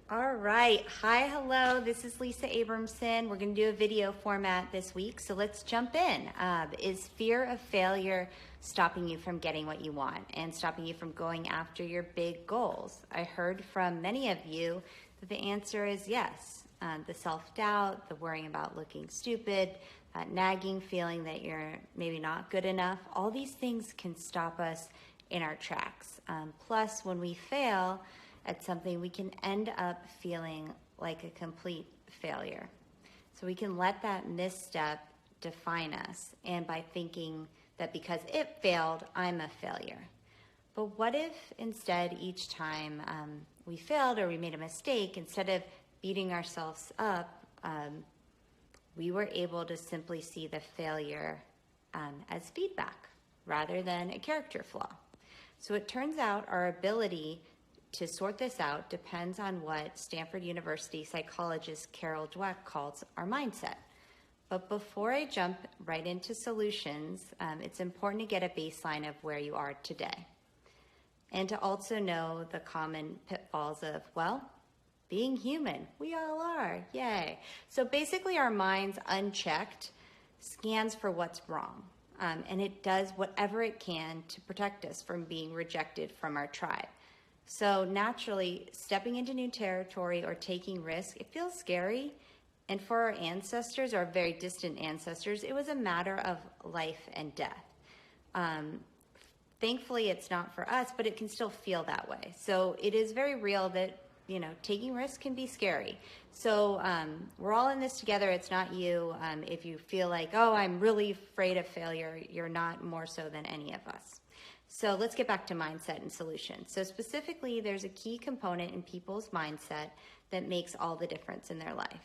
All right. Hi, hello. This is Lisa Abramson. We're going to do a video format this week, so let's jump in. Is fear of failure stopping you from getting what you want and stopping you from going after your big goals? I heard from many of you that the answer is yes. The self-doubt, the worrying about looking stupid, that nagging feeling that you're maybe not good enough, all these things can stop us in our tracks. Plus, when we fail at something, we can end up feeling like a complete failure. So we can let that misstep define us, and by thinking that because it failed, I'm a failure. But what if instead each time we failed or we made a mistake, instead of beating ourselves up, we were able to simply see the failure as feedback rather than a character flaw? So it turns out our ability to sort this out depends on what Stanford University psychologist Carol Dweck calls our mindset. But before I jump right into solutions, it's important to get a baseline of where you are today. And to also know the common pitfalls of, well, being human. We all are, yay. So basically our minds unchecked scans for what's wrong. And it does whatever it can to protect us from being rejected from our tribe. So naturally, stepping into new territory or taking risks, it feels scary. And for our ancestors, our very distant ancestors, it was a matter of life and death. Thankfully, it's not for us, but it can still feel that way. So it is very real that, taking risks can be scary. So we're all in this together. It's not you. If you feel like, oh, I'm really afraid of failure, you're not more so than any of us. So let's get back to mindset and solutions. So specifically, there's a key component in people's mindset that makes all the difference in their life.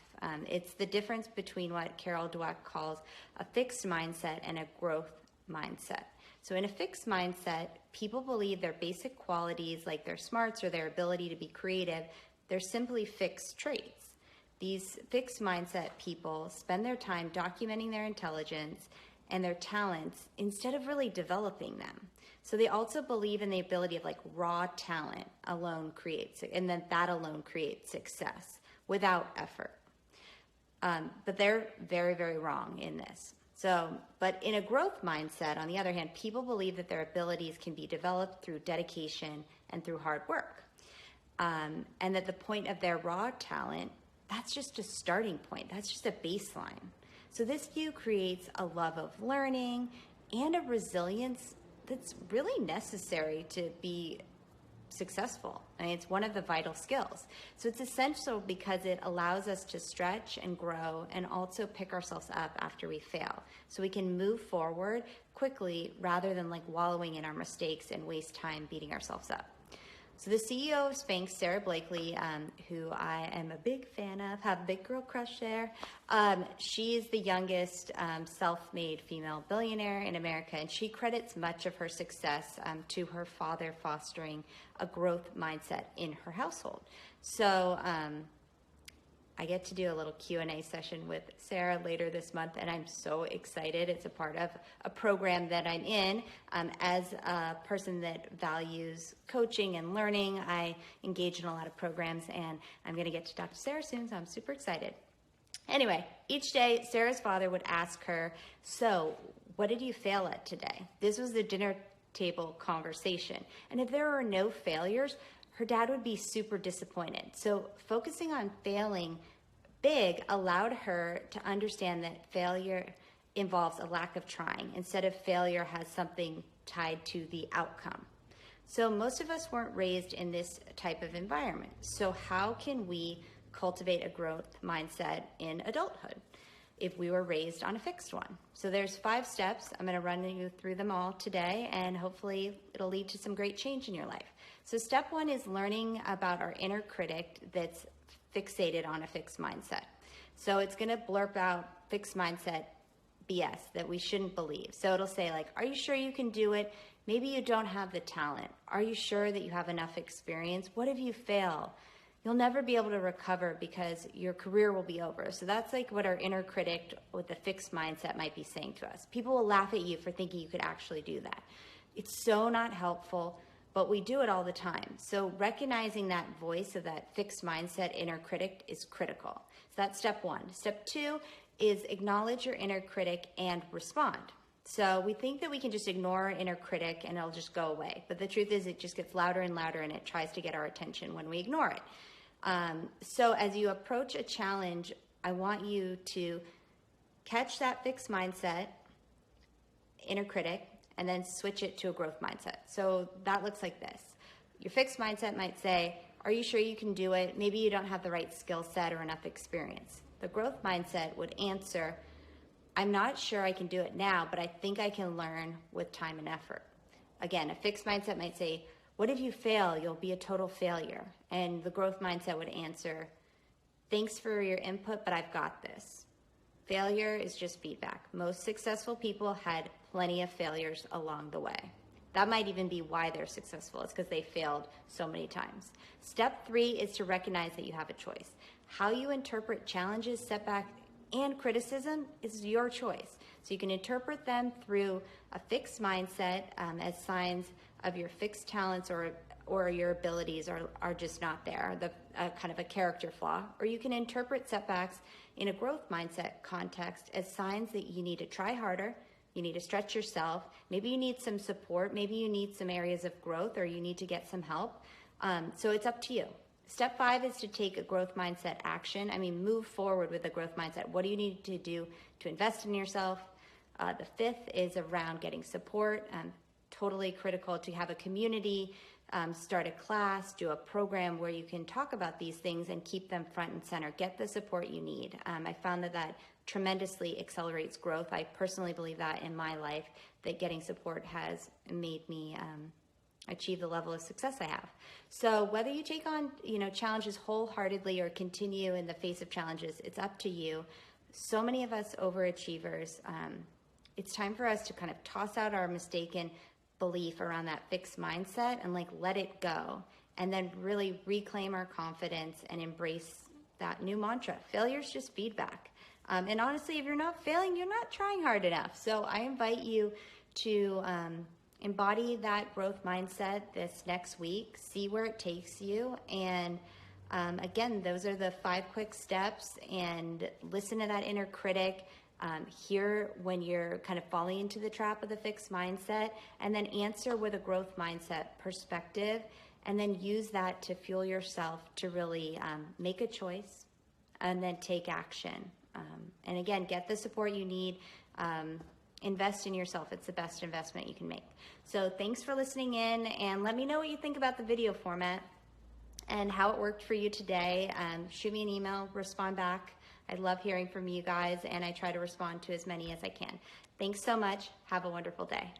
It's the difference between what Carol Dweck calls a fixed mindset and a growth mindset. So in a fixed mindset, people believe their basic qualities like their smarts or their ability to be creative, they're simply fixed traits. These fixed mindset people spend their time documenting their intelligence and their talents instead of really developing them. So they also believe in the ability of raw talent alone creates, and then that alone creates success without effort. But they're very, very wrong in this. But in a growth mindset, on the other hand, people believe that their abilities can be developed through dedication and through hard work. And that the point of their raw talent, that's just a starting point. That's just a baseline. So this view creates a love of learning and a resilience that's really necessary to be successful. I mean, it's one of the vital skills. So it's essential because it allows us to stretch and grow and also pick ourselves up after we fail. So we can move forward quickly rather than wallowing in our mistakes and waste time beating ourselves up. So the CEO of Spanx, Sarah Blakely, who I am a big fan of, have a big girl crush there. She is the youngest self-made female billionaire in America, and she credits much of her success to her father fostering a growth mindset in her household. So I get to do a little Q&A session with Sarah later this month, and I'm so excited. It's a part of a program that I'm in. As a person that values coaching and learning, I engage in a lot of programs, and I'm going to get to talk to Sarah soon, so I'm super excited. Anyway, each day, Sarah's father would ask her, so what did you fail at today? This was the dinner table conversation. And if there were no failures, her dad would be super disappointed. So focusing on failing big allowed her to understand that failure involves a lack of trying instead of failure has something tied to the outcome. So most of us weren't raised in this type of environment. So how can we cultivate a growth mindset in adulthood if we were raised on a fixed one? So there's 5 steps. I'm going to run you through them all today, and hopefully it'll lead to some great change in your life. So step 1 is learning about our inner critic that's fixated on a fixed mindset. So it's going to blurb out fixed mindset BS that we shouldn't believe. So it'll say are you sure you can do it? Maybe you don't have the talent. Are you sure that you have enough experience? What if you fail? You'll never be able to recover because your career will be over. So that's what our inner critic with the fixed mindset might be saying to us. People will laugh at you for thinking you could actually do that. It's so not helpful. but we do it all the time. So recognizing that voice of that fixed mindset inner critic is critical. So that's step one. Step two is acknowledge your inner critic and respond. So we think that we can just ignore our inner critic and it'll just go away. But the truth is it just gets louder and louder and it tries to get our attention when we ignore it. So as you approach a challenge, I want you to catch that fixed mindset, inner critic, and then switch it to a growth mindset. So that looks like this. Your fixed mindset might say, are you sure you can do it? Maybe you don't have the right skill set or enough experience. The growth mindset would answer, I'm not sure I can do it now, but I think I can learn with time and effort. Again, a fixed mindset might say, what if you fail? You'll be a total failure. And the growth mindset would answer, thanks for your input, but I've got this. Failure is just feedback. Most successful people had plenty of failures along the way. That might even be why they're successful. It's because they failed so many times. Step three is to recognize that you have a choice. How you interpret challenges, setbacks, and criticism is your choice. So you can interpret them through a fixed mindset as signs of your fixed talents or your abilities are just not there, kind of a character flaw. Or you can interpret setbacks in a growth mindset context as signs that you need to try harder, you need to stretch yourself, maybe you need some support, maybe you need some areas of growth, or you need to get some help. So it's up to you. Step five is to take a growth mindset action. Move forward with a growth mindset. What do you need to do to invest in yourself? The fifth is around getting support. Totally critical to have a community, start a class, do a program where you can talk about these things and keep them front and center. Get the support you need. I found that tremendously accelerates growth. I personally believe that in my life, that getting support has made me achieve the level of success I have. So whether you take on, challenges wholeheartedly or continue in the face of challenges, it's up to you. So many of us overachievers, it's time for us to kind of toss out our mistaken belief around that fixed mindset and let it go, and then really reclaim our confidence and embrace that new mantra. Failure is just feedback. And honestly, if you're not failing, you're not trying hard enough. So I invite you to embody that growth mindset this next week, see where it takes you. And again, those are the 5 quick steps, and listen to that inner critic. Hear when you're kind of falling into the trap of the fixed mindset, and then answer with a growth mindset perspective, and then use that to fuel yourself to really make a choice and then take action. And again, get the support you need. Invest in yourself. It's the best investment you can make. So thanks for listening in, and let me know what you think about the video format and how it worked for you today. Shoot me an email, respond back. I love hearing from you guys, and I try to respond to as many as I can. Thanks so much. Have a wonderful day.